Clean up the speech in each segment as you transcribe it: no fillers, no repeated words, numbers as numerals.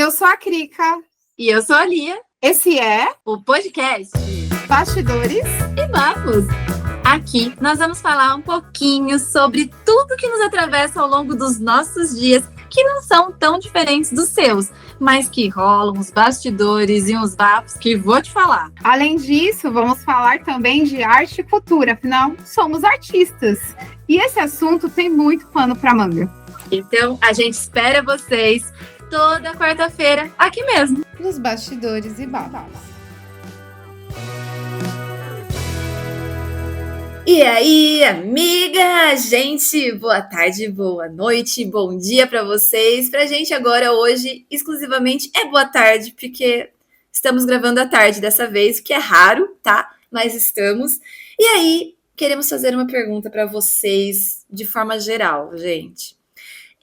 Eu sou a Krika. E eu sou a Lia. Esse é o podcast Bastidores e Bafos. Aqui nós vamos falar um pouquinho sobre tudo que nos atravessa ao longo dos nossos dias, que não são tão diferentes dos seus, mas que rolam os bastidores e uns bafos que vou te falar. Além disso, vamos falar também de arte e cultura, afinal, somos artistas. E esse assunto tem muito pano para manga. Então, a gente espera vocês toda quarta-feira, aqui mesmo, nos Bastidores e Bafos. E aí, amiga, gente, boa tarde, boa noite, bom dia para vocês. Pra gente agora, hoje, exclusivamente é boa tarde, porque estamos gravando à tarde dessa vez, o que é raro, tá? Mas estamos. E aí, queremos fazer uma pergunta para vocês de forma geral, gente.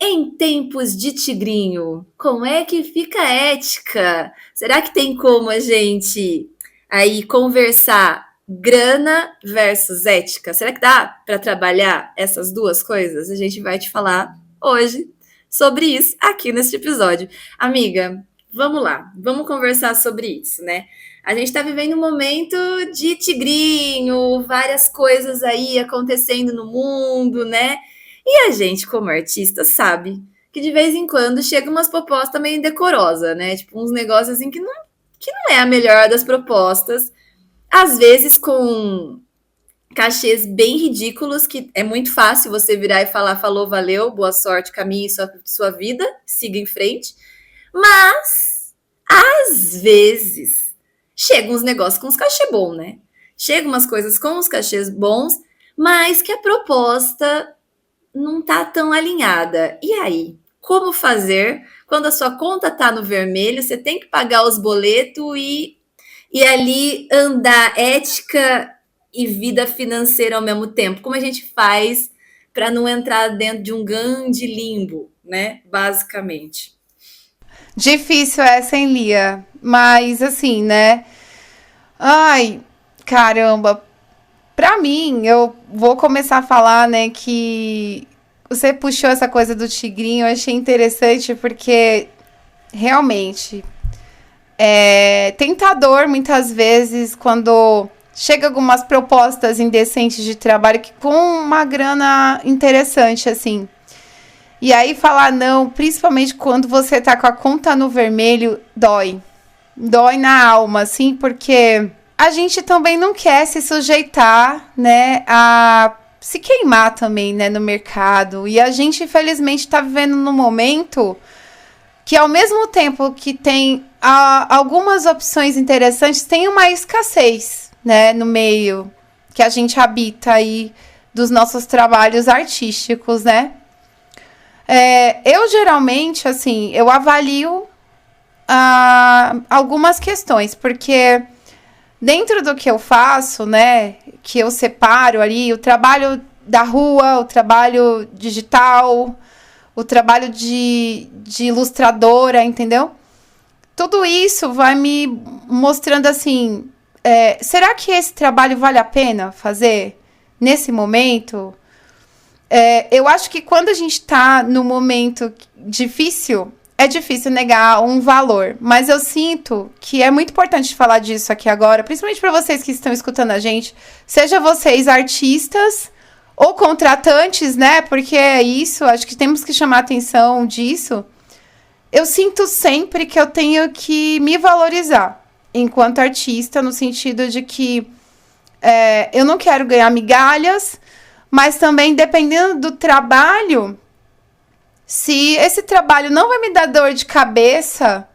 Em tempos de tigrinho, como é que fica a ética? Será que tem como a gente aí conversar grana versus ética? Será que dá para trabalhar essas duas coisas? A gente vai te falar hoje sobre isso aqui neste episódio. Amiga, vamos lá, vamos conversar sobre isso, né? A gente está vivendo um momento de tigrinho, várias coisas aí acontecendo no mundo, né? E a gente, como artista, sabe que de vez em quando chega umas propostas meio indecorosas, né? Tipo, uns negócios assim que não é a melhor das propostas. Às vezes com cachês bem ridículos, que é muito fácil você virar e falar, falou, valeu, boa sorte, caminhe sua vida, siga em frente. Mas, às vezes, chegam uns negócios com uns cachês bons, né? Chegam umas coisas com uns cachês bons, mas que a proposta não tá tão alinhada. E aí? Como fazer quando a sua conta tá no vermelho, você tem que pagar os boletos e ali andar ética e vida financeira ao mesmo tempo? Como a gente faz para não entrar dentro de um grande limbo, né? Basicamente. Difícil essa, hein, Lia? Mas assim, né? Ai, caramba. Pra mim, eu vou começar a falar, né, que você puxou essa coisa do tigrinho, eu achei interessante porque realmente é tentador muitas vezes quando chega algumas propostas indecentes de trabalho que com uma grana interessante, assim. E aí falar não, principalmente quando você tá com a conta no vermelho, dói. Dói na alma, assim, porque a gente também não quer se sujeitar, né, a se queimar também, né, no mercado. E a gente, infelizmente, está vivendo num momento que, ao mesmo tempo que tem algumas opções interessantes, tem uma escassez, né, no meio que a gente habita aí dos nossos trabalhos artísticos, né. Eu, geralmente, assim, eu avalio algumas questões, porque dentro do que eu faço, né, que eu separo ali, o trabalho da rua, o trabalho digital, o trabalho de ilustradora, entendeu? Tudo isso vai me mostrando assim, será que esse trabalho vale a pena fazer nesse momento? Eu acho que quando a gente está num momento difícil, é difícil negar um valor, mas eu sinto que é muito importante falar disso aqui agora, principalmente para vocês que estão escutando a gente, seja vocês artistas ou contratantes, né? Porque é isso, acho que temos que chamar atenção disso. Eu sinto sempre que eu tenho que me valorizar enquanto artista, no sentido de que eu não quero ganhar migalhas, mas também, dependendo do trabalho, se esse trabalho não vai me dar dor de cabeça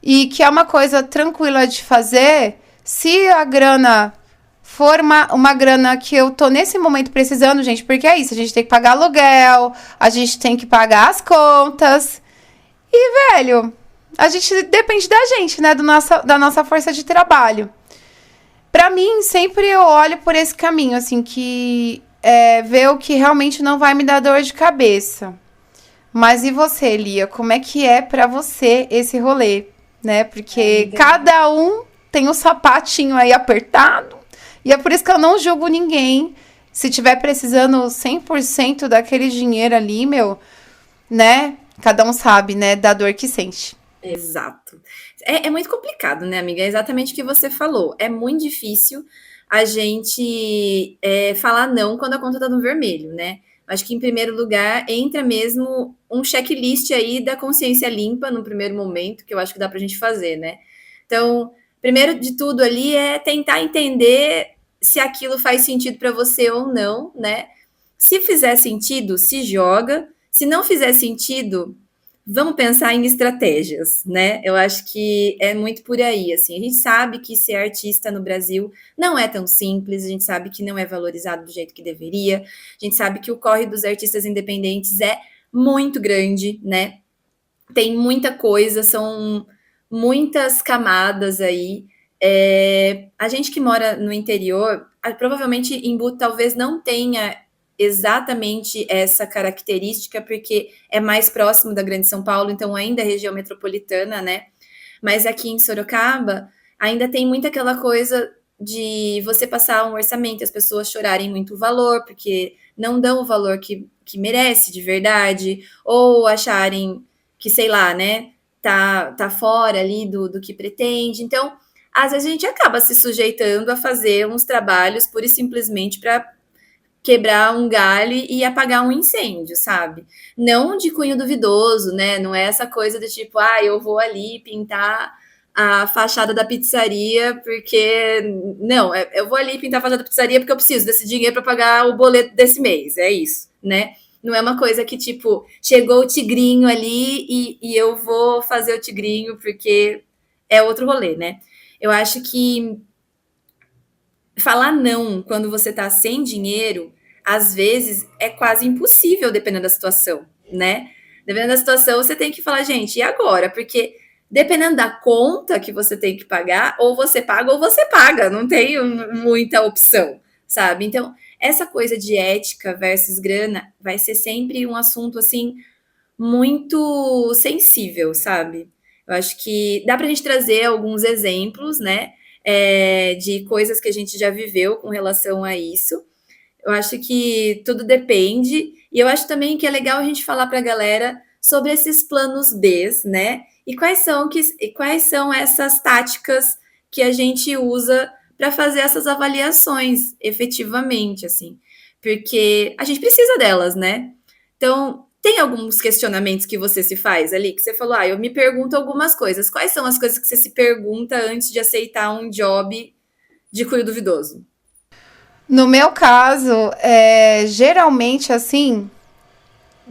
e que é uma coisa tranquila de fazer, se a grana for uma grana que eu tô nesse momento precisando, gente, porque é isso, a gente tem que pagar aluguel, a gente tem que pagar as contas e, velho, a gente depende da gente, né, da nossa força de trabalho. Pra mim, sempre eu olho por esse caminho, assim, que ver o que realmente não vai me dar dor de cabeça. Mas e você, Lia? Como é que é pra você esse rolê, né? Porque cada um tem um sapatinho aí apertado. E é por isso que eu não julgo ninguém. Se tiver precisando 100% daquele dinheiro ali, meu, né? Cada um sabe, né? Da dor que sente. Exato. É muito complicado, né, amiga? É exatamente o que você falou. É muito difícil a gente falar não quando a conta tá no vermelho, né? Acho que, em primeiro lugar, entra mesmo um checklist aí da consciência limpa no primeiro momento, que eu acho que dá pra gente fazer, né? Então, primeiro de tudo ali é tentar entender se aquilo faz sentido para você ou não, né? Se fizer sentido, se joga. Se não fizer sentido, vamos pensar em estratégias, né? Eu acho que é muito por aí, assim. A gente sabe que ser artista no Brasil não é tão simples, a gente sabe que não é valorizado do jeito que deveria, a gente sabe que o corre dos artistas independentes é muito grande, né? Tem muita coisa, são muitas camadas aí. A gente que mora no interior, provavelmente Embu talvez não tenha exatamente essa característica, porque é mais próximo da Grande São Paulo, então ainda é região metropolitana, né? Mas aqui em Sorocaba ainda tem muito aquela coisa de você passar um orçamento e as pessoas chorarem muito o valor, porque não dão o valor que merece de verdade, ou acharem que, sei lá, né, tá fora ali do que pretende. Então, às vezes a gente acaba se sujeitando a fazer uns trabalhos pura e simplesmente para quebrar um galho e apagar um incêndio, sabe? Não de cunho duvidoso, né? Não é essa coisa de tipo, eu vou ali pintar a fachada da pizzaria porque não, eu vou ali pintar a fachada da pizzaria porque eu preciso desse dinheiro para pagar o boleto desse mês, é isso, né? Não é uma coisa que, tipo, chegou o tigrinho ali e eu vou fazer o tigrinho porque é outro rolê, né? Eu acho que falar não quando você tá sem dinheiro, às vezes é quase impossível, dependendo da situação, né? Dependendo da situação, você tem que falar, gente, e agora? Porque dependendo da conta que você tem que pagar, ou você paga, não tem muita opção, sabe? Então, essa coisa de ética versus grana vai ser sempre um assunto assim muito sensível, sabe? Eu acho que dá pra gente trazer alguns exemplos, né? De coisas que a gente já viveu com relação a isso. Eu acho que tudo depende, e eu acho também que é legal a gente falar para a galera sobre esses planos Bs, né? E quais são essas táticas que a gente usa para fazer essas avaliações efetivamente, assim, porque a gente precisa delas, né? Então, tem alguns questionamentos que você se faz ali, que você falou, eu me pergunto algumas coisas. Quais são as coisas que você se pergunta antes de aceitar um job de cunho duvidoso? No meu caso, geralmente assim,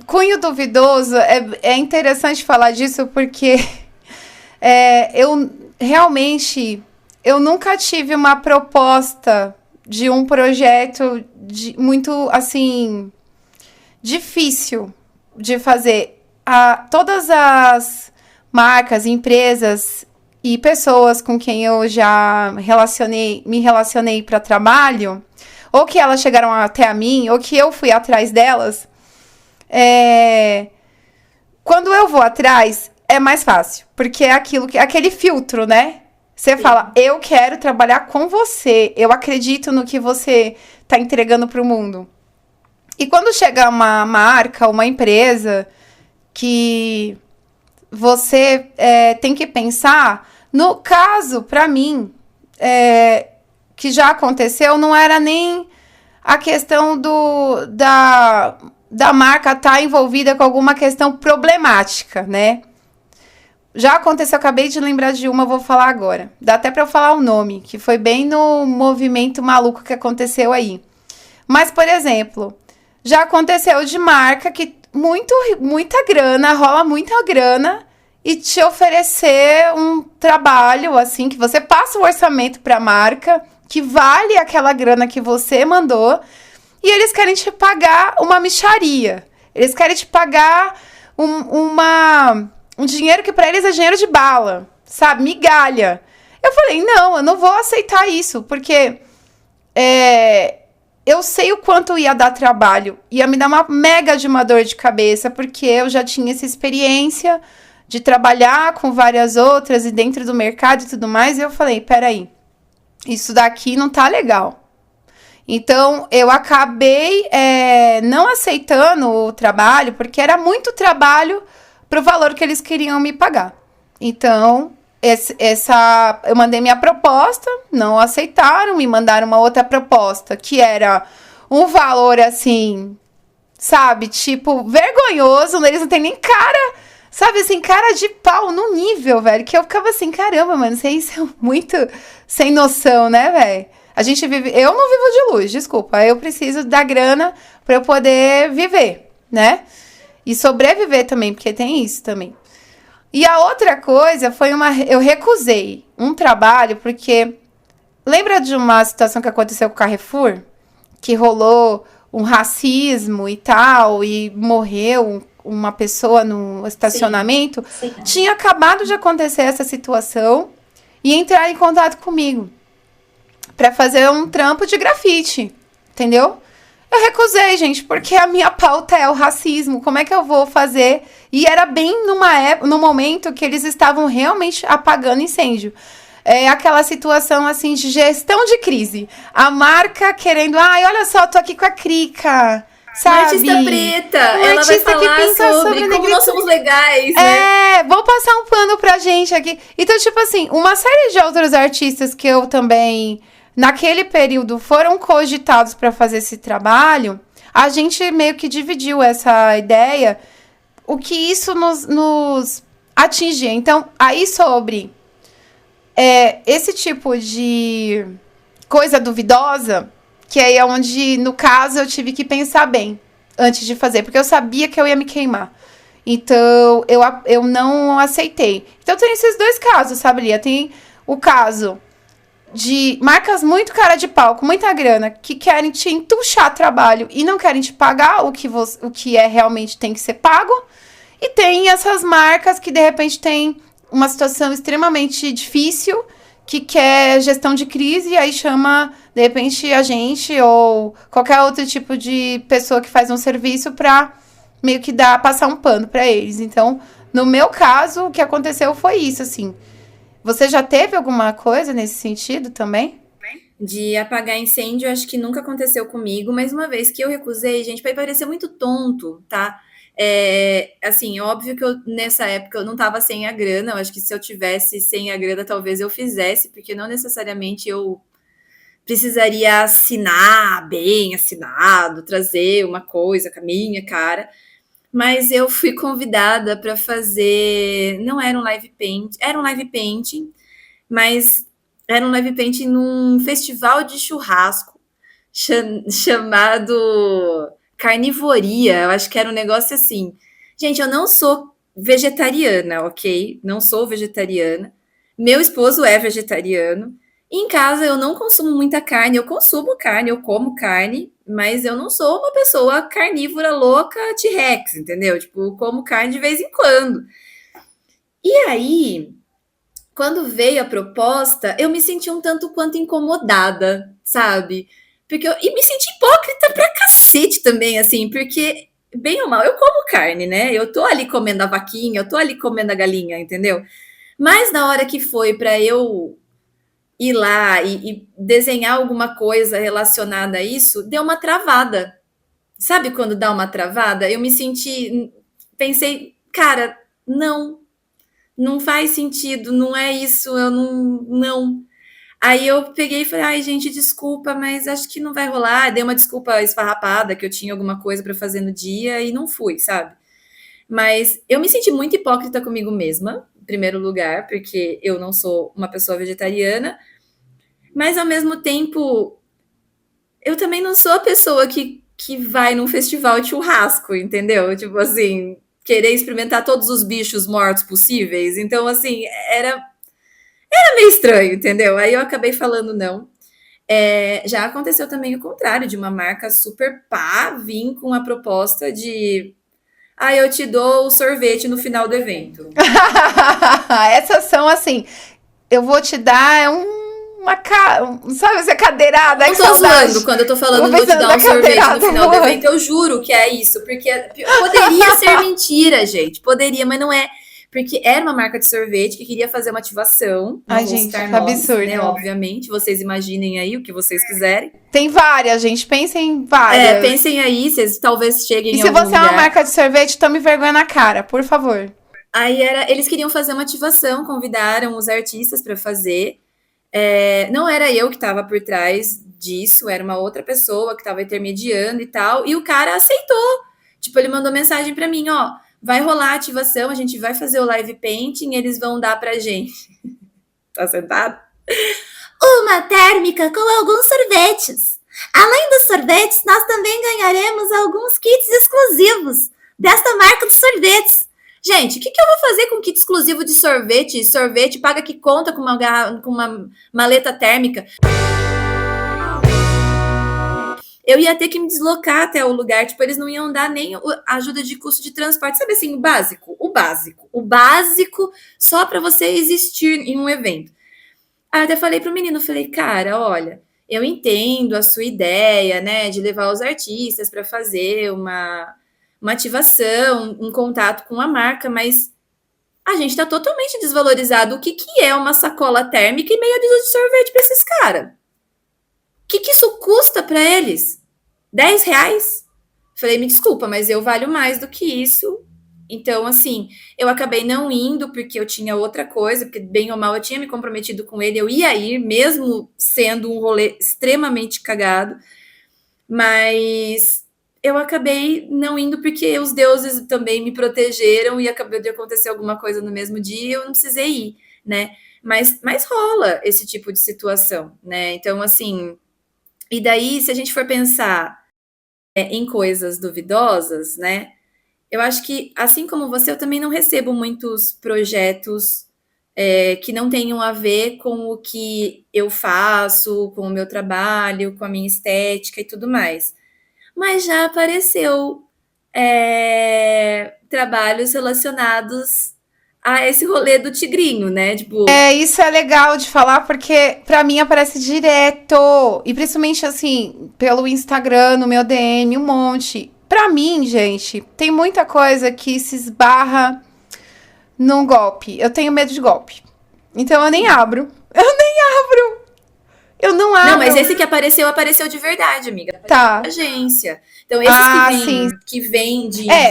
cunho duvidoso, é interessante falar disso porque eu realmente eu nunca tive uma proposta de um projeto muito assim difícil de fazer. Todas as marcas, empresas e pessoas com quem eu já me relacionei para trabalho, ou que elas chegaram até a mim, ou que eu fui atrás delas, quando eu vou atrás, é mais fácil. Porque é aquele filtro, né? Você fala, eu quero trabalhar com você. Eu acredito no que você tá entregando pro mundo. E quando chega uma marca, uma empresa, que você tem que pensar, no caso, para mim, que já aconteceu, não era nem a questão da marca estar envolvida com alguma questão problemática, né? Já aconteceu, acabei de lembrar de uma, vou falar agora. Dá até para eu falar o nome, que foi bem no movimento maluco que aconteceu aí. Mas, por exemplo, já aconteceu de marca que muita grana, rola muita grana e te oferecer um trabalho, assim, que você passa o orçamento para a marca, que vale aquela grana que você mandou, e eles querem te pagar uma mixaria. Eles querem te pagar um dinheiro que para eles é dinheiro de bala, sabe? Migalha. Eu falei, não, eu não vou aceitar isso, porque eu sei o quanto ia dar trabalho. Ia me dar uma mega de uma dor de cabeça, porque eu já tinha essa experiência de trabalhar com várias outras e dentro do mercado e tudo mais. E eu falei, peraí, isso daqui não tá legal. Então, eu acabei não aceitando o trabalho, porque era muito trabalho pro valor que eles queriam me pagar. Então, eu mandei minha proposta, não aceitaram, me mandaram uma outra proposta, que era um valor, assim, sabe, tipo, vergonhoso, eles não têm nem cara, sabe, assim, cara de pau no nível, velho, que eu ficava assim, caramba, mano, vocês são muito sem noção, né, velho? Eu não vivo de luz, desculpa, eu preciso da grana pra eu poder viver, né? E sobreviver também, porque tem isso também. E a outra coisa eu recusei um trabalho, porque lembra de uma situação que aconteceu com o Carrefour? Que rolou um racismo e tal, e morreu uma pessoa no estacionamento? Sim. Tinha acabado de acontecer essa situação e entrar em contato comigo para fazer um trampo de grafite, entendeu? Eu recusei, gente, porque a minha pauta é o racismo. Como é que eu vou fazer? E era bem no momento que eles estavam realmente apagando incêndio. É aquela situação, assim, de gestão de crise. A marca querendo... Ai, olha só, tô aqui com a Krika, sabe? Uma artista preta. Ela vai falar sobre como nós somos legais, né? Vou passar um pano pra gente aqui. Então, tipo assim, uma série de outros artistas que eu também... Naquele período foram cogitados para fazer esse trabalho, a gente meio que dividiu essa ideia, o que isso nos atingia. Então, aí sobre esse tipo de coisa duvidosa, que aí é onde, no caso, eu tive que pensar bem antes de fazer, porque eu sabia que eu ia me queimar. Então, eu não aceitei. Então, tem esses dois casos, sabe, Lia? Tem o caso... de marcas muito cara de pau, com muita grana, que querem te entuchar trabalho e não querem te pagar o que realmente tem que ser pago. E tem essas marcas que, de repente, tem uma situação extremamente difícil, que quer gestão de crise, e aí chama, de repente, a gente ou qualquer outro tipo de pessoa que faz um serviço para meio que passar um pano para eles. Então, no meu caso, o que aconteceu foi isso, assim. Você já teve alguma coisa nesse sentido também? De apagar incêndio, acho que nunca aconteceu comigo, mas uma vez que eu recusei, gente, vai parecer muito tonto, tá? Assim, óbvio que nessa época eu não tava sem a grana, eu acho que se eu tivesse sem a grana, talvez eu fizesse, porque não necessariamente eu precisaria assinar bem assinado, trazer uma coisa com a minha cara. Mas eu fui convidada para fazer... Não era um live paint, era um live painting, mas era um live painting num festival de churrasco chamado Carnivoria. Eu acho que era um negócio assim. Gente, eu não sou vegetariana, ok? Não sou vegetariana. Meu esposo é vegetariano. Em casa eu não consumo muita carne. Eu consumo carne, eu como carne, mas eu não sou uma pessoa carnívora louca T-Rex, entendeu? Tipo, como carne de vez em quando. E aí, quando veio a proposta, eu me senti um tanto quanto incomodada, sabe? E me senti hipócrita pra cacete também, assim, porque, bem ou mal, eu como carne, né? Eu tô ali comendo a vaquinha, eu tô ali comendo a galinha, entendeu? Mas na hora que foi pra eu ir lá e desenhar alguma coisa relacionada a isso, deu uma travada. Sabe quando dá uma travada? Eu me senti... Pensei, cara, não faz sentido, não é isso, eu não. Aí eu peguei e falei, ai, gente, desculpa, mas acho que não vai rolar. Dei uma desculpa esfarrapada, que eu tinha alguma coisa para fazer no dia e não fui, sabe? Mas eu me senti muito hipócrita comigo mesma, em primeiro lugar, porque eu não sou uma pessoa vegetariana, mas ao mesmo tempo, eu também não sou a pessoa que vai num festival de churrasco, entendeu? Tipo assim, querer experimentar todos os bichos mortos possíveis. Então, assim, era meio estranho, entendeu? Aí eu acabei falando não. Já aconteceu também o contrário, de uma marca super pá vir com a proposta de eu te dou o sorvete no final do evento. Essas são assim, eu vou te dar sabe, essa cadeirada. Não tô zoando quando eu tô falando vou te dar um sorvete no final do evento, eu juro que é isso, porque poderia ser mentira, gente, poderia, mas não é. Porque era uma marca de sorvete que queria fazer uma ativação. Ai, gente, que absurdo. Né, obviamente. Vocês imaginem aí o que vocês quiserem. Tem várias, gente. Pensem em várias. Pensem aí, vocês talvez cheguem em algum lugar. E se você é uma marca de sorvete, tome vergonha na cara, por favor. Aí eles queriam fazer uma ativação, convidaram os artistas para fazer. Não era eu que estava por trás disso, era uma outra pessoa que estava intermediando e tal. E o cara aceitou. Tipo, ele mandou mensagem para mim, ó, vai rolar a ativação, a gente vai fazer o live painting, eles vão dar pra gente. Tá sentado? Uma térmica com alguns sorvetes. Além dos sorvetes, nós também ganharemos alguns kits exclusivos desta marca de sorvetes. Gente, o que eu vou fazer com kit exclusivo de sorvete? Sorvete paga que conta com uma maleta térmica. Eu ia ter que me deslocar até o lugar, tipo, eles não iam dar nem ajuda de custo de transporte, sabe assim, o básico só para você existir em um evento. Aí eu até falei pro menino, falei, cara, olha, eu entendo a sua ideia, né, de levar os artistas para fazer uma ativação, um contato com a marca, mas a gente está totalmente desvalorizado. O que é uma sacola térmica e meia dúzia de sorvete para esses caras? O que isso custa para eles? R$ 10? Falei, me desculpa, mas eu valho mais do que isso. Então, assim, eu acabei não indo porque eu tinha outra coisa, porque bem ou mal eu tinha me comprometido com ele, eu ia ir, mesmo sendo um rolê extremamente cagado, mas eu acabei não indo porque os deuses também me protegeram e acabou de acontecer alguma coisa no mesmo dia e eu não precisei ir, né? Mas rola esse tipo de situação, né? Então, assim, e daí, se a gente for pensar em coisas duvidosas, né? Eu acho que, assim como você, eu também não recebo muitos projetos que não tenham a ver com o que eu faço, com o meu trabalho, com a minha estética e tudo mais. Mas já apareceu trabalhos relacionados a esse rolê do tigrinho, né? Tipo, Isso é legal de falar porque pra mim aparece direto. E principalmente assim, pelo Instagram, no meu DM, um monte. Pra mim, gente, tem muita coisa que se esbarra num golpe. Eu tenho medo de golpe. Então eu nem abro. Eu nem abro. Eu não não, mas abro. esse que apareceu de verdade, amiga. Apareceu Tá. na agência. Então, esses Ah, sim. que vêm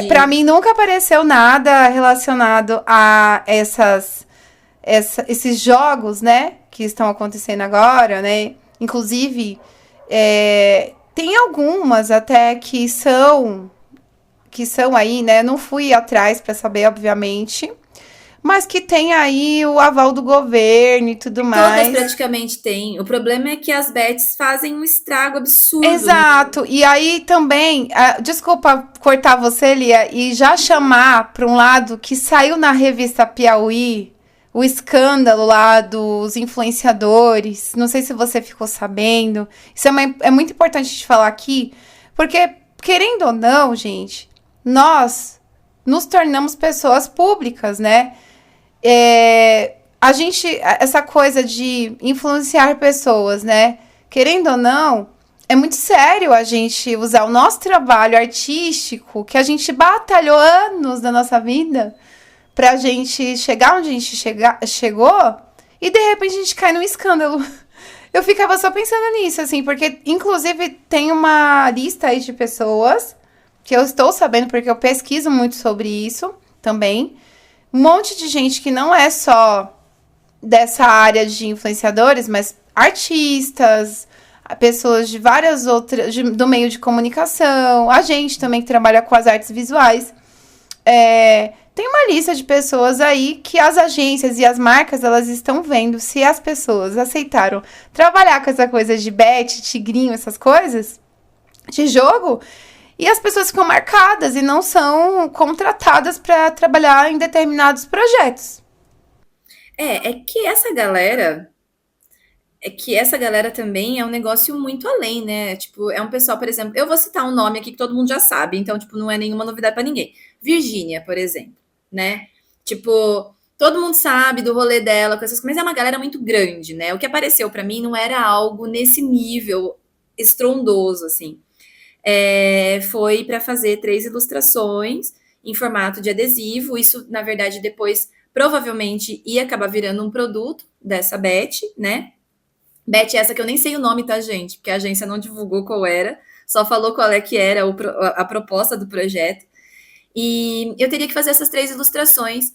Pra mim nunca apareceu nada relacionado a esses jogos, né, que estão acontecendo agora, né? Inclusive, tem algumas até que são aí, né? Não fui atrás para saber, obviamente, mas que tem aí o aval do governo e tudo todas mais. praticamente têm. O problema é que as bets fazem um estrago absurdo. Exato. E aí também, desculpa cortar você, Lia, e já chamar para um lado que saiu na revista Piauí o escândalo lá dos influenciadores. Não sei se você ficou sabendo. Isso é muito importante de falar aqui, porque, querendo ou não, gente, nós nos tornamos pessoas públicas, né? Essa coisa de influenciar pessoas, né? Querendo ou não, é muito sério a gente usar o nosso trabalho artístico, que a gente batalhou anos da nossa vida, pra gente chegar onde a gente chegou, e de repente a gente cai num escândalo. Eu ficava só pensando nisso, assim, porque inclusive tem uma lista aí de pessoas que eu estou sabendo, porque eu pesquiso muito sobre isso também. Um monte de gente que não é só dessa área de influenciadores, mas artistas, pessoas de várias outras, do meio de comunicação, a gente também que trabalha com as artes visuais. Tem uma lista de pessoas aí que as agências e as marcas, elas estão vendo se as pessoas aceitaram trabalhar com essa coisa de bet, tigrinho, essas coisas, de jogo, e as pessoas ficam marcadas e não são contratadas para trabalhar em determinados projetos. É que essa galera também é um negócio muito além, né? Tipo, é um pessoal, por exemplo, eu vou citar um nome aqui que todo mundo já sabe, então, tipo, não é nenhuma novidade para ninguém. Virgínia, por exemplo, né? Tipo, todo mundo sabe do rolê dela, com essas coisas, mas é uma galera muito grande, né? O que apareceu para mim não era algo nesse nível estrondoso, assim. Foi para fazer 3 ilustrações em formato de adesivo. Isso, na verdade, depois provavelmente ia acabar virando um produto dessa Bet, né? Bet essa que eu nem sei o nome, tá, gente? Porque a agência não divulgou qual era, só falou qual é que era a proposta do projeto. E eu teria que fazer essas 3 ilustrações.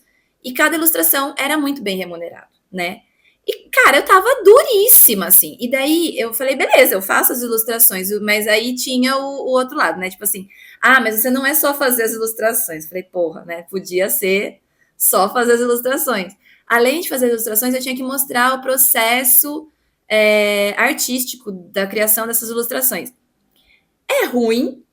E cada ilustração era muito bem remunerado, né? E, cara, eu tava duríssima, assim. E daí eu falei, beleza, eu faço as ilustrações, mas aí tinha o outro lado, né? Tipo assim, mas você não é só fazer as ilustrações. Eu falei, porra, né? Podia ser só fazer as ilustrações. Além de fazer as ilustrações, eu tinha que mostrar o processo artístico da criação dessas ilustrações. É ruim,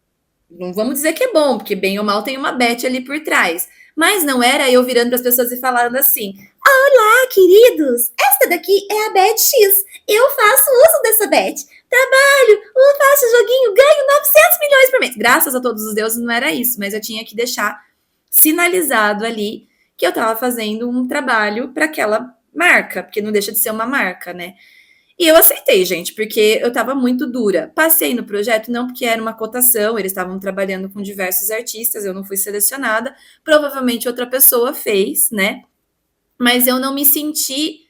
não vamos dizer que é bom, porque bem ou mal tem uma Beth ali por trás. Mas não era eu virando para as pessoas e falando assim: olá, queridos, esta daqui é a Beth X. Eu faço uso dessa Beth. Trabalho, faço joguinho, ganho 900 milhões por mês. Graças a todos os deuses não era isso, mas eu tinha que deixar sinalizado ali que eu estava fazendo um trabalho para aquela marca, porque não deixa de ser uma marca, né? E eu aceitei, gente, porque eu estava muito dura. Passei no projeto não porque era uma cotação, eles estavam trabalhando com diversos artistas, eu não fui selecionada. Provavelmente outra pessoa fez, né? Mas eu não me senti,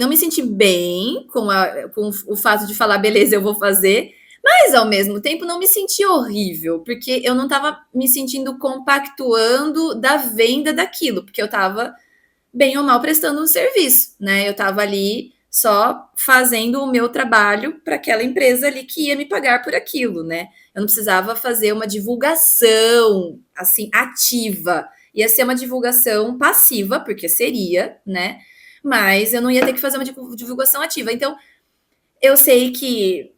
não me senti bem com o fato de falar, beleza, eu vou fazer. Mas, ao mesmo tempo, não me senti horrível, porque eu não estava me sentindo compactuando da venda daquilo, porque eu estava bem ou mal prestando um serviço, né? Eu estava ali só fazendo o meu trabalho para aquela empresa ali que ia me pagar por aquilo, né? Eu não precisava fazer uma divulgação assim ativa, ia ser uma divulgação passiva, porque seria, né? Mas eu não ia ter que fazer uma divulgação ativa. Então, eu sei que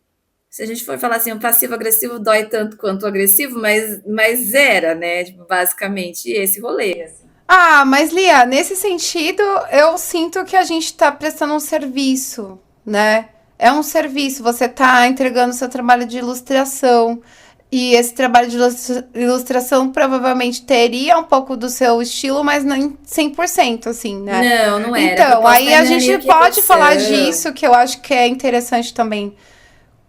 se a gente for falar assim, o passivo-agressivo dói tanto quanto o agressivo, mas era, né? Tipo, basicamente esse rolê. Assim. Mas Lia, nesse sentido, eu sinto que a gente está prestando um serviço, né? É um serviço, você está entregando seu trabalho de ilustração. E esse trabalho de ilustração provavelmente teria um pouco do seu estilo, mas não em 100%, assim, né? Não era. Então, aí a gente pode falar disso, que eu acho que é interessante também.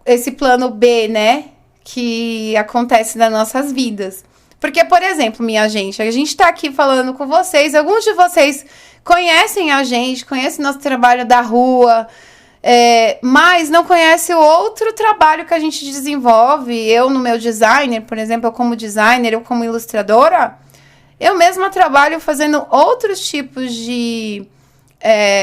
Esse plano B, né? Que acontece nas nossas vidas. Porque, por exemplo, minha gente, a gente tá aqui falando com vocês, alguns de vocês conhecem a gente, conhecem nosso trabalho da rua, mas não conhecem o outro trabalho que a gente desenvolve. Eu, no meu designer, por exemplo, eu como designer, eu como ilustradora, eu mesma trabalho fazendo outros tipos de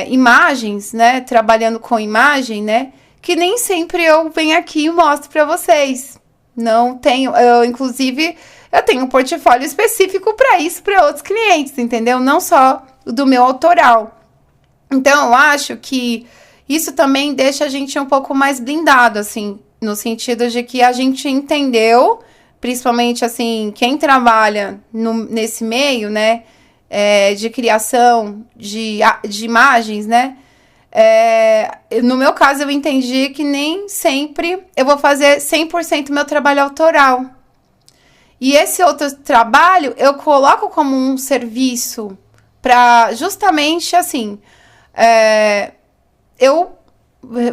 imagens, né? Trabalhando com imagem, né? Que nem sempre eu venho aqui e mostro para vocês. Não tenho, inclusive, eu tenho um portfólio específico para isso, para outros clientes, entendeu? Não só do meu autoral. Então, eu acho que isso também deixa a gente um pouco mais blindado, assim, no sentido de que a gente entendeu, principalmente, assim, quem trabalha nesse meio, né, de criação de imagens, né, no meu caso, eu entendi que nem sempre eu vou fazer 100% meu trabalho autoral. E esse outro trabalho eu coloco como um serviço para justamente assim eu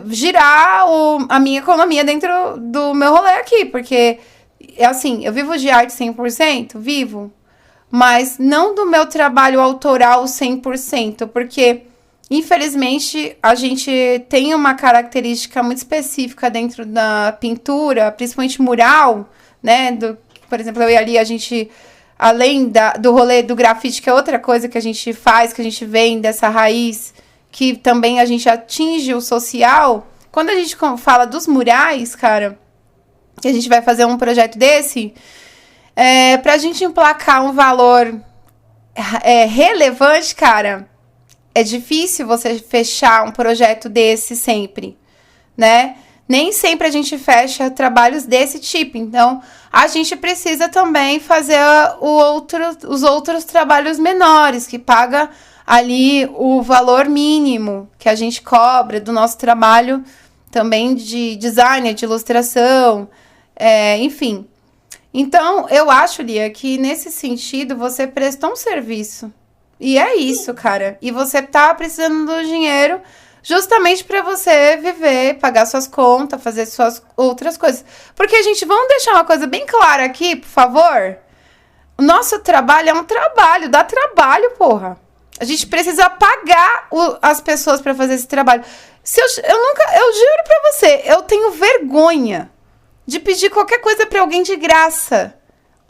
girar a minha economia dentro do meu rolê aqui, porque assim, eu vivo de arte 100%, vivo, mas não do meu trabalho autoral 100%, porque infelizmente, a gente tem uma característica muito específica dentro da pintura, principalmente mural, né? Por exemplo, eu e ali, a gente, além do rolê do grafite, que é outra coisa que a gente faz, que a gente vem dessa raiz, que também a gente atinge o social. Quando a gente fala dos murais, cara, que a gente vai fazer um projeto desse, pra gente emplacar um valor relevante, cara, é difícil você fechar um projeto desse sempre, né? Nem sempre a gente fecha trabalhos desse tipo. Então, a gente precisa também fazer os outros trabalhos menores, que paga ali o valor mínimo que a gente cobra do nosso trabalho também de design, de ilustração, enfim. Então, eu acho, Lia, que nesse sentido você prestou um serviço. E é isso, cara. E você tá precisando do dinheiro justamente para você viver, pagar suas contas, fazer suas outras coisas. Porque, gente, vamos deixar uma coisa bem clara aqui, por favor? O nosso trabalho é um trabalho, dá trabalho, porra. A gente precisa pagar as pessoas para fazer esse trabalho. Eu juro pra você, eu tenho vergonha de pedir qualquer coisa para alguém de graça.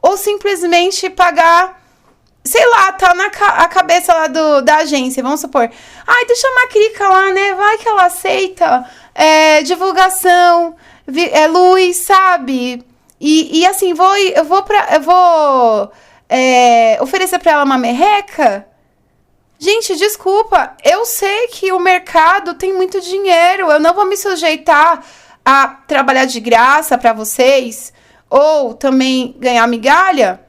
Ou simplesmente pagar sei lá, tá a cabeça lá da agência, vamos supor. Ai, deixa a Macrica lá, né? Vai que ela aceita. Divulgação, luz, sabe? E assim, eu vou oferecer pra ela uma merreca. Gente, desculpa, eu sei que o mercado tem muito dinheiro, eu não vou me sujeitar a trabalhar de graça pra vocês, ou também ganhar migalha,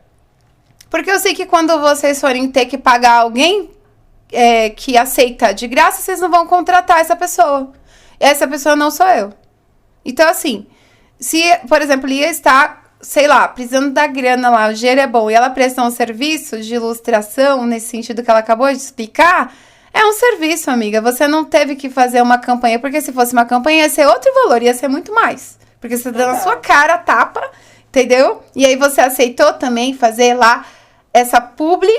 porque eu sei que quando vocês forem ter que pagar alguém que aceita de graça, vocês não vão contratar essa pessoa. Essa pessoa não sou eu. Então, assim, se, por exemplo, Lia está, sei lá, precisando da grana lá, o dinheiro é bom, e ela presta um serviço de ilustração, nesse sentido que ela acabou de explicar, é um serviço, amiga. Você não teve que fazer uma campanha, porque se fosse uma campanha ia ser outro valor, ia ser muito mais. Porque você deu na sua cara a tapa, entendeu? E aí você aceitou também fazer lá essa publi.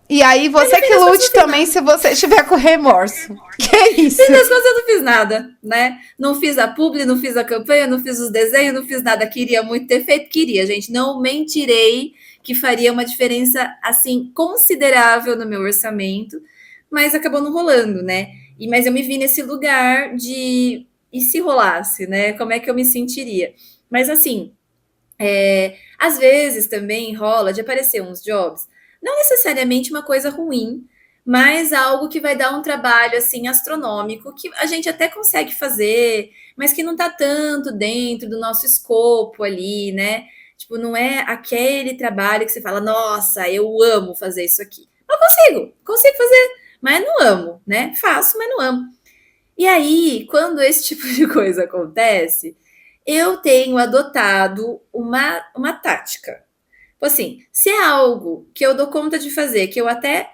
E aí você que lute também se você estiver com remorso. Que é isso? E das coisas eu não fiz nada, né? Não fiz a publi, não fiz a campanha, não fiz os desenhos, não fiz nada. Queria muito ter feito, queria, gente. Não mentirei que faria uma diferença, assim, considerável no meu orçamento, mas acabou não rolando, né? Mas eu me vi nesse lugar de... E se rolasse, né? Como é que eu me sentiria? Mas, assim, às vezes também rola de aparecer uns jobs, não necessariamente uma coisa ruim, mas algo que vai dar um trabalho assim astronômico, que a gente até consegue fazer, mas que não está tanto dentro do nosso escopo ali, né? Tipo, não é aquele trabalho que você fala, nossa, eu amo fazer isso aqui. Eu consigo fazer, mas não amo, né? Faço, mas não amo. E aí, quando esse tipo de coisa acontece, eu tenho adotado uma tática. Assim, se é algo que eu dou conta de fazer, que eu até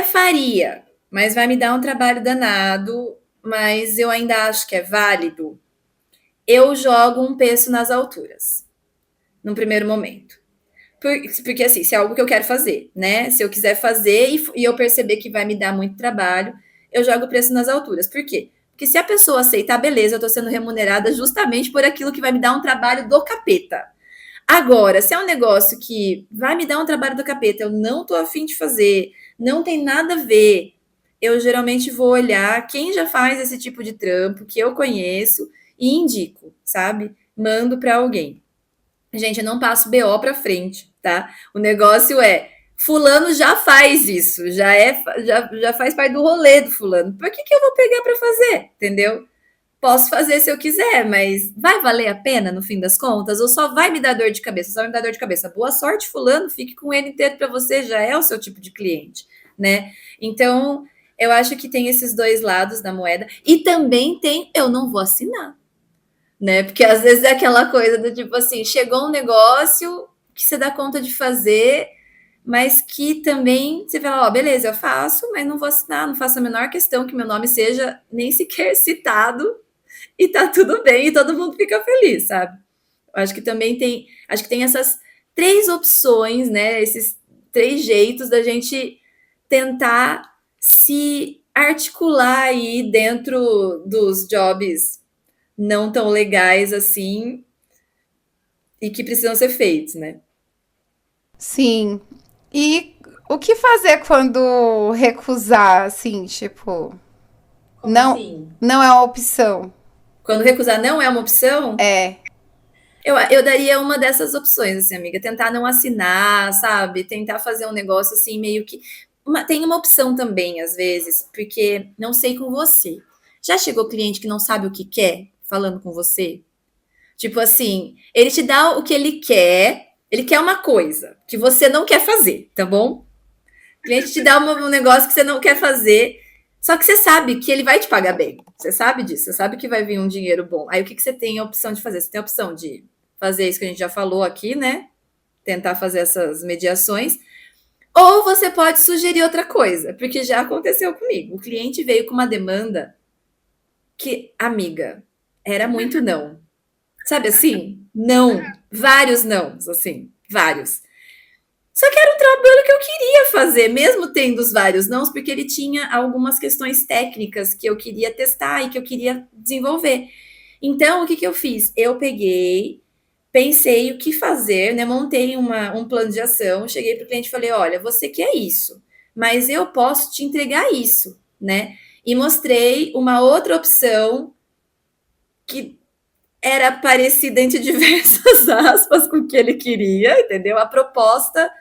faria, mas vai me dar um trabalho danado, mas eu ainda acho que é válido, eu jogo um peso nas alturas, num primeiro momento. Porque, assim, se é algo que eu quero fazer, né? Se eu quiser fazer e eu perceber que vai me dar muito trabalho, eu jogo o preço nas alturas. Por quê? Porque se a pessoa aceitar, beleza, eu estou sendo remunerada justamente por aquilo que vai me dar um trabalho do capeta. Agora, se é um negócio que vai me dar um trabalho do capeta, eu não tô afim de fazer, não tem nada a ver, eu geralmente vou olhar quem já faz esse tipo de trampo, que eu conheço, e indico, sabe? Mando para alguém. Gente, eu não passo BO para frente, tá? O negócio é, fulano já faz isso, já faz parte do rolê do fulano. Por que eu vou pegar para fazer? Entendeu? Posso fazer se eu quiser, mas vai valer a pena no fim das contas? Ou só vai me dar dor de cabeça? Só vai me dar dor de cabeça. Boa sorte, fulano, fique com ele inteiro para você, já é o seu tipo de cliente, né? Então, eu acho que tem esses dois lados da moeda. E também tem, eu não vou assinar, né? Porque às vezes é aquela coisa do tipo assim, chegou um negócio que você dá conta de fazer, mas que também você fala, ó, beleza, eu faço, mas não vou assinar, não faço a menor questão que meu nome seja nem sequer citado, e tá tudo bem, e todo mundo fica feliz, sabe? Acho que também tem essas três opções, né? Esses três jeitos da gente tentar se articular aí dentro dos jobs não tão legais assim e que precisam ser feitos, né? Sim. E o que fazer quando recusar, assim, tipo, Como não, assim? não é uma opção? Quando recusar não é uma opção, É. eu daria uma dessas opções, assim, amiga. Tentar não assinar, sabe? Tentar fazer um negócio assim, meio que. Tem uma opção também, às vezes, porque não sei com você. Já chegou cliente que não sabe o que quer falando com você? Tipo assim, ele te dá o que ele quer uma coisa que você não quer fazer, tá bom? O cliente te dá um negócio que você não quer fazer, só que você sabe que ele vai te pagar bem. Você sabe disso, você sabe que vai vir um dinheiro bom. Aí o que você tem a opção de fazer? Você tem a opção de fazer isso que a gente já falou aqui, né? Tentar fazer essas mediações. Ou você pode sugerir outra coisa, porque já aconteceu comigo. O cliente veio com uma demanda que, amiga, era muito não. Sabe assim? Não. Vários não, assim, vários. Só que era um trabalho que eu queria fazer, mesmo tendo os vários nãos, porque ele tinha algumas questões técnicas que eu queria testar e que eu queria desenvolver. Então, o que eu fiz? Eu peguei, pensei o que fazer, né? Montei um plano de ação, cheguei para o cliente e falei: olha, você quer isso, mas eu posso te entregar isso, né? E mostrei uma outra opção que era parecida entre diversas aspas com o que ele queria, entendeu? A proposta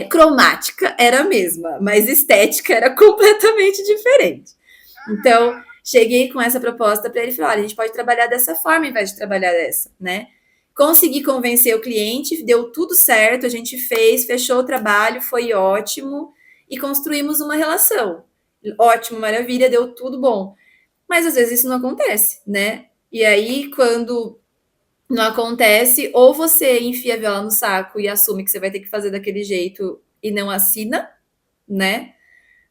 cromática era a mesma, mas estética era completamente diferente. Então, cheguei com essa proposta para ele e falei: olha, a gente pode trabalhar dessa forma em vez de trabalhar dessa, né? Consegui convencer o cliente, deu tudo certo, a gente fez, fechou o trabalho, foi ótimo e construímos uma relação. Ótimo, maravilha, deu tudo bom. Mas às vezes isso não acontece, né? E aí, quando não acontece, ou você enfia a viola no saco e assume que você vai ter que fazer daquele jeito e não assina, né?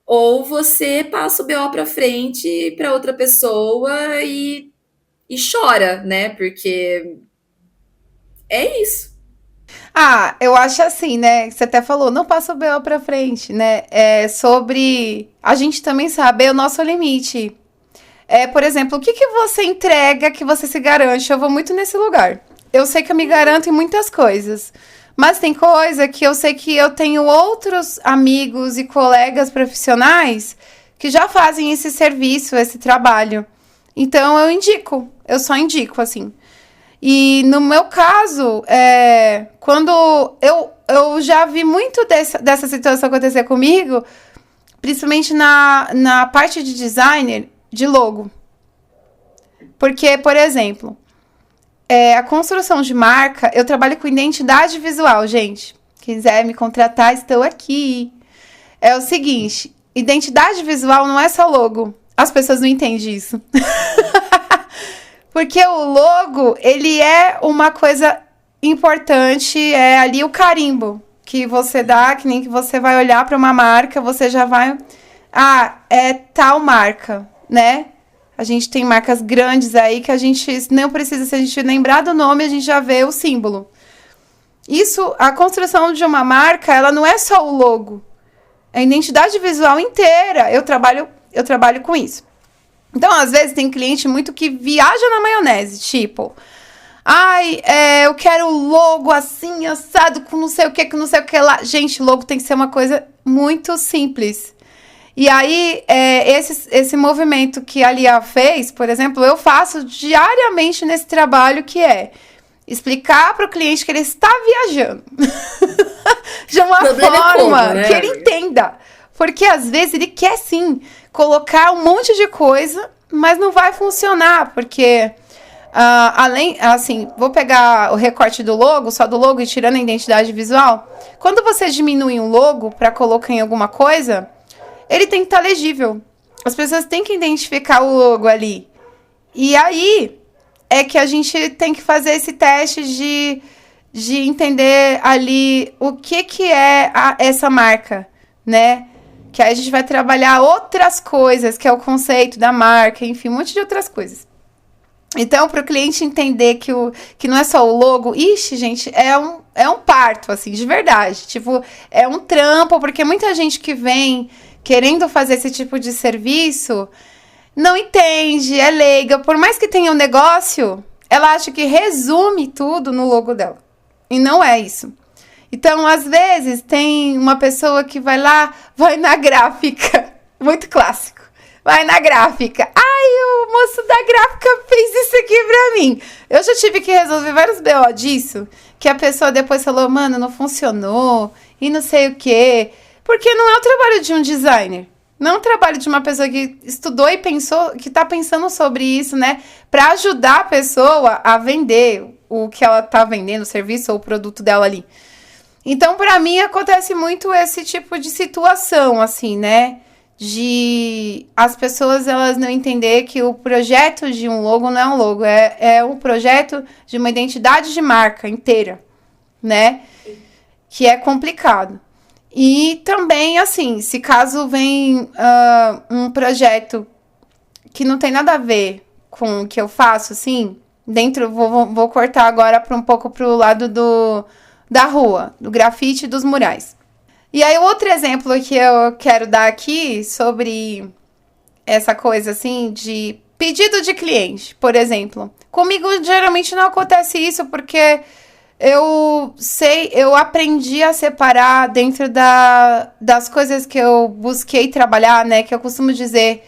Ou você passa o BO para frente para outra pessoa e chora, né? Porque é isso. Ah, eu acho assim, né? Você até falou, não passa o BO pra frente, né? É sobre a gente também saber o nosso limite. Por exemplo, o que que você entrega que você se garante? Eu vou muito nesse lugar. Eu sei que eu me garanto em muitas coisas. Mas tem coisa que eu sei que eu tenho outros amigos e colegas profissionais que já fazem esse serviço, esse trabalho. Então eu só indico, assim. E no meu caso, quando eu já vi muito dessa situação acontecer comigo, principalmente na parte de designer de logo. Porque, por exemplo, a construção de marca, eu trabalho com identidade visual, gente. Quiser me contratar, estou aqui. É o seguinte, identidade visual não é só logo. As pessoas não entendem isso. Porque o logo, ele é uma coisa importante, é ali o carimbo que você dá, que nem que você vai olhar para uma marca, você já vai... Ah, é tal marca, né? A gente tem marcas grandes aí que a gente não precisa, se a gente lembrar do nome, a gente já vê o símbolo. Isso, a construção de uma marca, ela não é só o logo. É a identidade visual inteira. Eu trabalho com isso. Então, às vezes, tem cliente muito que viaja na maionese, tipo... Ai, eu quero o logo assim, assado, com não sei o que lá. Gente, logo tem que ser uma coisa muito simples. E aí, esse movimento que a Lia fez, por exemplo, eu faço diariamente nesse trabalho, que é explicar para o cliente que ele está viajando. De uma forma que ele entenda. Porque, às vezes, ele quer, sim, colocar um monte de coisa, mas não vai funcionar, porque... além, assim, vou pegar o recorte do logo, só do logo, e tirando a identidade visual. Quando você diminui um logo para colocar em alguma coisa, ele tem que estar legível. As pessoas têm que identificar o logo ali. E aí é que a gente tem que fazer esse teste de entender ali o que é essa marca, né? Que aí a gente vai trabalhar outras coisas, que é o conceito da marca, enfim, um monte de outras coisas. Então, para o cliente entender que não é só o logo, ixi, gente, é um parto, assim, de verdade. Tipo, é um trampo, porque muita gente que vem querendo fazer esse tipo de serviço não entende, é leiga. Por mais que tenha um negócio, ela acha que resume tudo no logo dela. E não é isso. Então, às vezes, tem uma pessoa que vai lá, vai na gráfica. Muito clássico. Vai na gráfica. Ai, o moço da gráfica fez isso aqui pra mim. Eu já tive que resolver vários BO disso, que a pessoa depois falou, mano, não funcionou, e não sei o quê. Porque não é o trabalho de um designer. Não é um trabalho de uma pessoa que estudou e pensou, que tá pensando sobre isso, né? Pra ajudar a pessoa a vender o que ela tá vendendo, o serviço ou o produto dela ali. Então, pra mim, acontece muito esse tipo de situação, assim, né? De as pessoas elas não entender que o projeto de um logo não é um logo, é um projeto de uma identidade de marca inteira, né? Que é complicado. E também, assim, se caso vem um projeto que não tem nada a ver com o que eu faço, assim, dentro, vou cortar agora um pouco pro lado da rua, do grafite e dos murais. E aí, outro exemplo que eu quero dar aqui sobre essa coisa, assim, de pedido de cliente, por exemplo. Comigo geralmente não acontece isso porque eu aprendi a separar dentro das coisas que eu busquei trabalhar, né? Que eu costumo dizer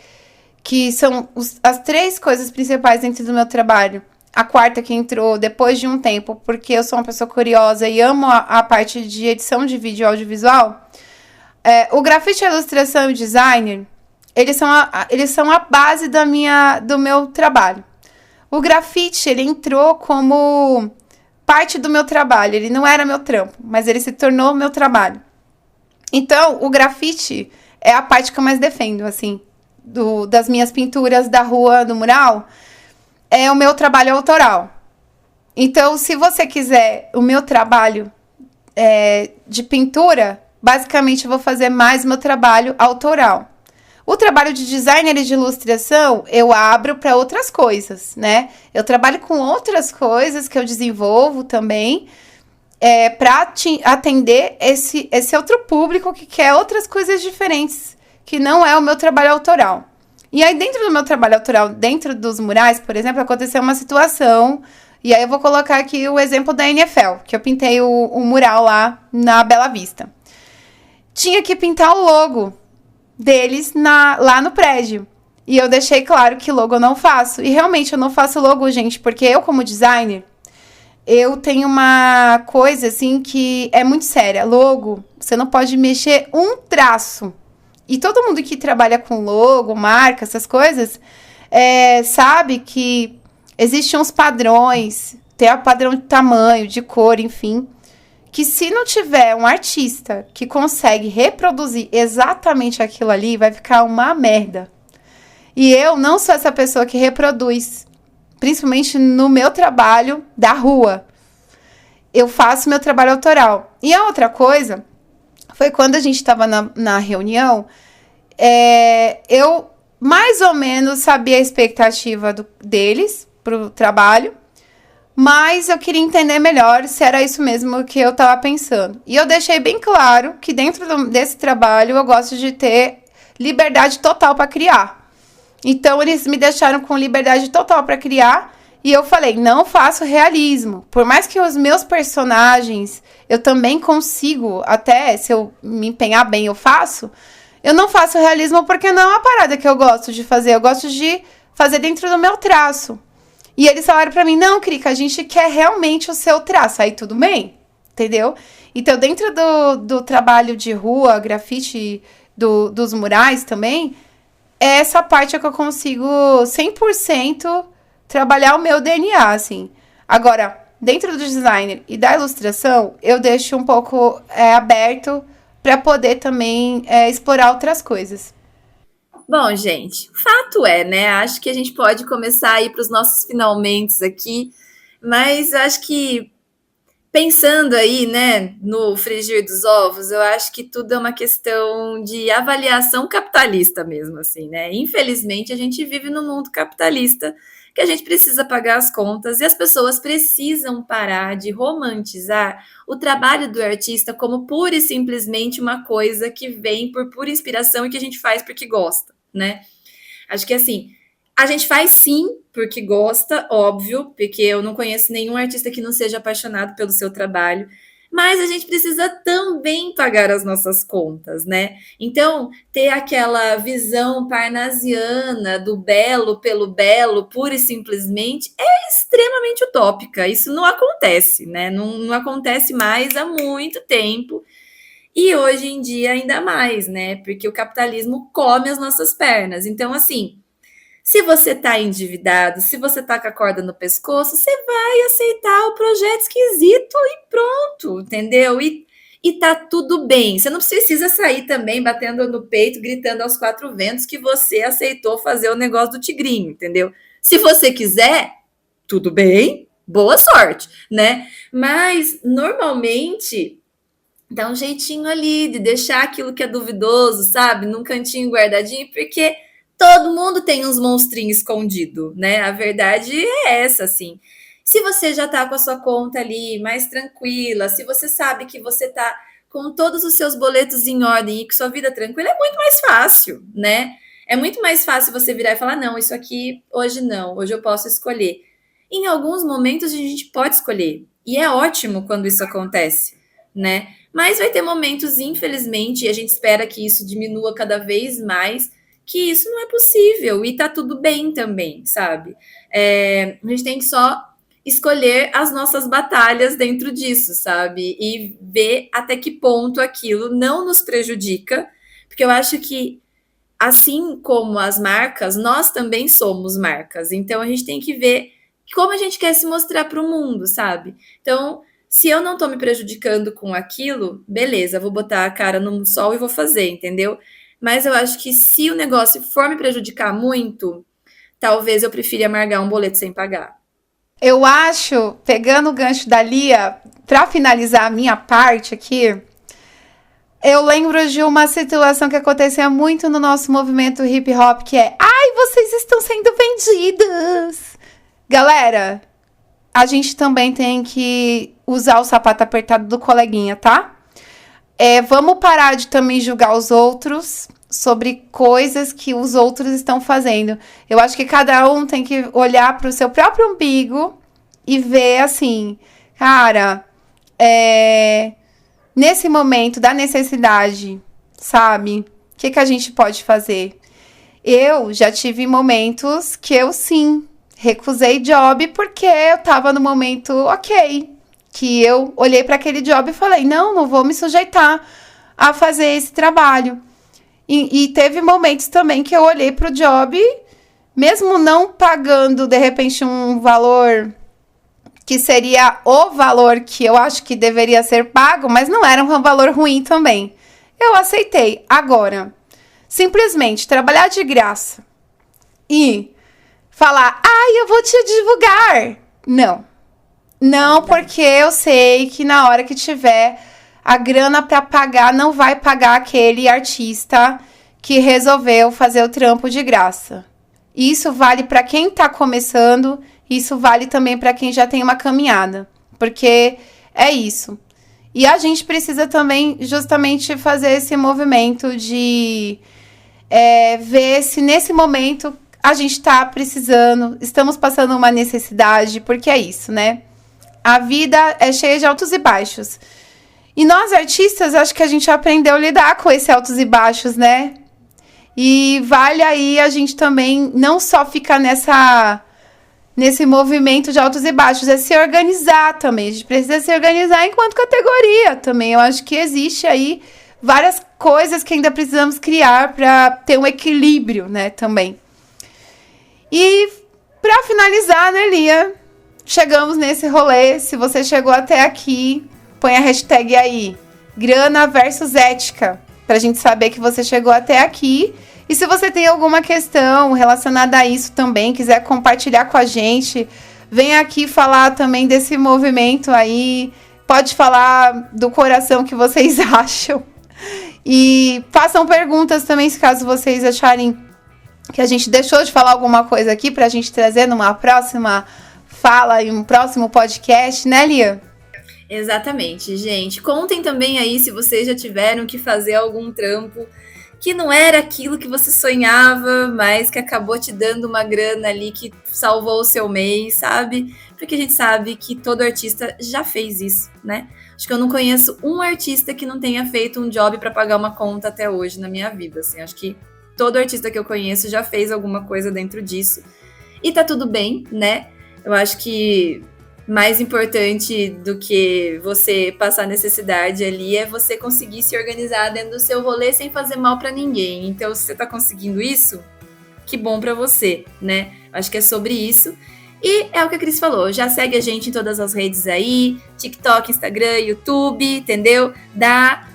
que são as 3 coisas principais dentro do meu trabalho. A quarta que entrou depois de um tempo, porque eu sou uma pessoa curiosa e amo a parte de edição de vídeo e audiovisual. O grafite, a ilustração e o design, eles são a base do meu trabalho. O grafite, ele entrou como parte do meu trabalho. Ele não era meu trampo, mas ele se tornou meu trabalho. Então, o grafite é a parte que eu mais defendo, assim, das minhas pinturas da rua, do mural, é o meu trabalho autoral. Então, se você quiser o meu trabalho de pintura, basicamente eu vou fazer mais meu trabalho autoral. O trabalho de designer e de ilustração, eu abro para outras coisas, né? Eu trabalho com outras coisas que eu desenvolvo também, para atender esse outro público que quer outras coisas diferentes, que não é o meu trabalho autoral. E aí, dentro do meu trabalho autoral, dentro dos murais, por exemplo, aconteceu uma situação, e aí eu vou colocar aqui o exemplo da NFL, que eu pintei o mural lá na Bela Vista. Tinha que pintar o logo deles lá no prédio. E eu deixei claro que logo eu não faço. E realmente eu não faço logo, gente, porque eu, como designer, eu tenho uma coisa assim que é muito séria. Logo, você não pode mexer um traço. E todo mundo que trabalha com logo, marca, essas coisas, sabe que existem uns padrões, tem o padrão de tamanho, de cor, enfim, que se não tiver um artista que consegue reproduzir exatamente aquilo ali, vai ficar uma merda. E eu não sou essa pessoa que reproduz, principalmente no meu trabalho da rua. Eu faço meu trabalho autoral. E a outra coisa foi quando a gente estava na reunião, eu mais ou menos sabia a expectativa deles para o trabalho, mas eu queria entender melhor se era isso mesmo que eu estava pensando. E eu deixei bem claro que dentro desse trabalho eu gosto de ter liberdade total para criar. Então, eles me deixaram com liberdade total para criar. E eu falei, não faço realismo. Por mais que os meus personagens, eu também consigo, até se eu me empenhar bem, eu faço. Eu não faço realismo porque não é uma parada que eu gosto de fazer. Eu gosto de fazer dentro do meu traço. E eles falaram pra mim, não, Krika, a gente quer realmente o seu traço. Aí tudo bem, entendeu? Então, dentro do trabalho de rua, grafite, dos murais também, é essa parte que eu consigo 100% trabalhar o meu DNA, assim. Agora, dentro do designer e da ilustração, eu deixo um pouco aberto para poder também explorar outras coisas. Bom, gente, fato é, né? Acho que a gente pode começar a ir para os nossos finalmente aqui, mas acho que pensando aí, né, no frigir dos ovos, eu acho que tudo é uma questão de avaliação capitalista mesmo, assim, né? Infelizmente, a gente vive num mundo capitalista que a gente precisa pagar as contas e as pessoas precisam parar de romantizar o trabalho do artista como pura e simplesmente uma coisa que vem por pura inspiração e que a gente faz porque gosta, né? Acho que assim, a gente faz sim porque gosta, óbvio, porque eu não conheço nenhum artista que não seja apaixonado pelo seu trabalho, mas a gente precisa também pagar as nossas contas, né? Então, ter aquela visão parnasiana do belo pelo belo, pura e simplesmente, é extremamente utópica. Isso não acontece, né? Não acontece mais há muito tempo. E hoje em dia ainda mais, né? Porque o capitalismo come as nossas pernas. Então, assim, se você está endividado, se você está com a corda no pescoço, você vai aceitar o projeto esquisito e pronto, entendeu? E tá tudo bem. Você não precisa sair também batendo no peito, gritando aos 4 ventos que você aceitou fazer o negócio do tigrinho, entendeu? Se você quiser, tudo bem, boa sorte, né? Mas normalmente dá um jeitinho ali de deixar aquilo que é duvidoso, sabe? Num cantinho guardadinho, porque todo mundo tem uns monstrinhos escondidos, né? A verdade é essa, assim. Se você já tá com a sua conta ali mais tranquila, se você sabe que você tá com todos os seus boletos em ordem e que sua vida é tranquila, é muito mais fácil, né? É muito mais fácil você virar e falar, não, isso aqui hoje não, hoje eu posso escolher. Em alguns momentos a gente pode escolher. E é ótimo quando isso acontece, né? Mas vai ter momentos, infelizmente, e a gente espera que isso diminua cada vez mais, que isso não é possível. E tá tudo bem também, sabe? A gente tem que só escolher as nossas batalhas dentro disso, sabe? E ver até que ponto aquilo não nos prejudica, porque eu acho que, assim como as marcas, nós também somos marcas. Então a gente tem que ver como a gente quer se mostrar para o mundo, sabe? Então, se eu não estou me prejudicando com aquilo, beleza, vou botar a cara no sol e vou fazer, entendeu? Mas eu acho que se o negócio for me prejudicar muito, talvez eu prefira amargar um boleto sem pagar. Eu acho, pegando o gancho da Lia, para finalizar a minha parte aqui, eu lembro de uma situação que acontecia muito no nosso movimento hip hop, que é: ai, vocês estão sendo vendidas. Galera, a gente também tem que usar o sapato apertado do coleguinha, tá? Vamos parar de também julgar os outros sobre coisas que os outros estão fazendo. Eu acho que cada um tem que olhar para o seu próprio umbigo e ver assim, cara, nesse momento da necessidade, sabe? O que a gente pode fazer? Eu já tive momentos que eu, sim, recusei job porque eu tava no momento ok. Que eu olhei para aquele job e falei, não vou me sujeitar a fazer esse trabalho. E teve momentos também que eu olhei pro job, mesmo não pagando, de repente, um valor que seria o valor que eu acho que deveria ser pago, mas não era um valor ruim também. Eu aceitei. Agora, simplesmente trabalhar de graça e falar, eu vou te divulgar. Não, porque eu sei que na hora que tiver a grana para pagar, não vai pagar aquele artista que resolveu fazer o trampo de graça. Isso vale para quem tá começando, isso vale também para quem já tem uma caminhada, porque é isso. E a gente precisa também justamente fazer esse movimento de ver se nesse momento a gente tá precisando, estamos passando uma necessidade, porque é isso, né? A vida é cheia de altos e baixos. E nós, artistas, acho que a gente aprendeu a lidar com esses altos e baixos, né? E vale aí a gente também não só ficar nesse movimento de altos e baixos, é se organizar também. A gente precisa se organizar enquanto categoria também. Eu acho que existe aí várias coisas que ainda precisamos criar para ter um equilíbrio, né, também. E para finalizar, né, Lia? Chegamos nesse rolê. Se você chegou até aqui, põe a hashtag aí, grana versus ética, pra gente saber que você chegou até aqui. E se você tem alguma questão relacionada a isso também, quiser compartilhar com a gente, vem aqui falar também desse movimento aí. Pode falar do coração que vocês acham. E façam perguntas também, se caso vocês acharem que a gente deixou de falar alguma coisa aqui, pra gente trazer numa próxima fala e um próximo podcast, né, Lia? Exatamente, gente. Contem também aí se vocês já tiveram que fazer algum trampo que não era aquilo que você sonhava, mas que acabou te dando uma grana ali que salvou o seu mês, sabe? Porque a gente sabe que todo artista já fez isso, né? Acho que eu não conheço um artista que não tenha feito um job para pagar uma conta até hoje na minha vida, assim. Acho que todo artista que eu conheço já fez alguma coisa dentro disso. E tá tudo bem, né? Eu acho que mais importante do que você passar necessidade ali é você conseguir se organizar dentro do seu rolê sem fazer mal para ninguém. Então, se você tá conseguindo isso, que bom para você, né? Acho que é sobre isso. E é o que a Cris falou, já segue a gente em todas as redes aí, TikTok, Instagram, YouTube, entendeu? Dá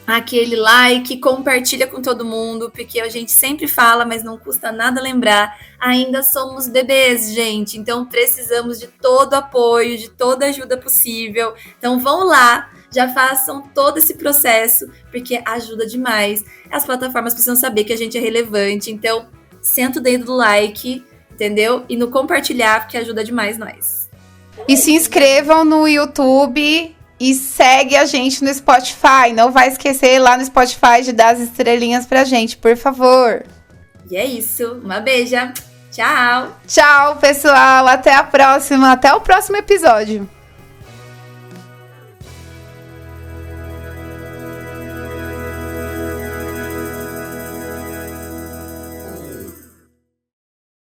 aquele like, compartilha com todo mundo, porque a gente sempre fala, mas não custa nada lembrar, ainda somos bebês, gente, então precisamos de todo apoio, de toda ajuda possível, então vão lá, já façam todo esse processo, porque ajuda demais, as plataformas precisam saber que a gente é relevante, então senta o dedo do like, entendeu? E no compartilhar, porque ajuda demais nós. E se inscrevam no YouTube e segue a gente no Spotify. Não vai esquecer lá no Spotify de dar as estrelinhas pra gente, por favor. E é isso. Uma beija. Tchau. Tchau, pessoal. Até a próxima. Até o próximo episódio.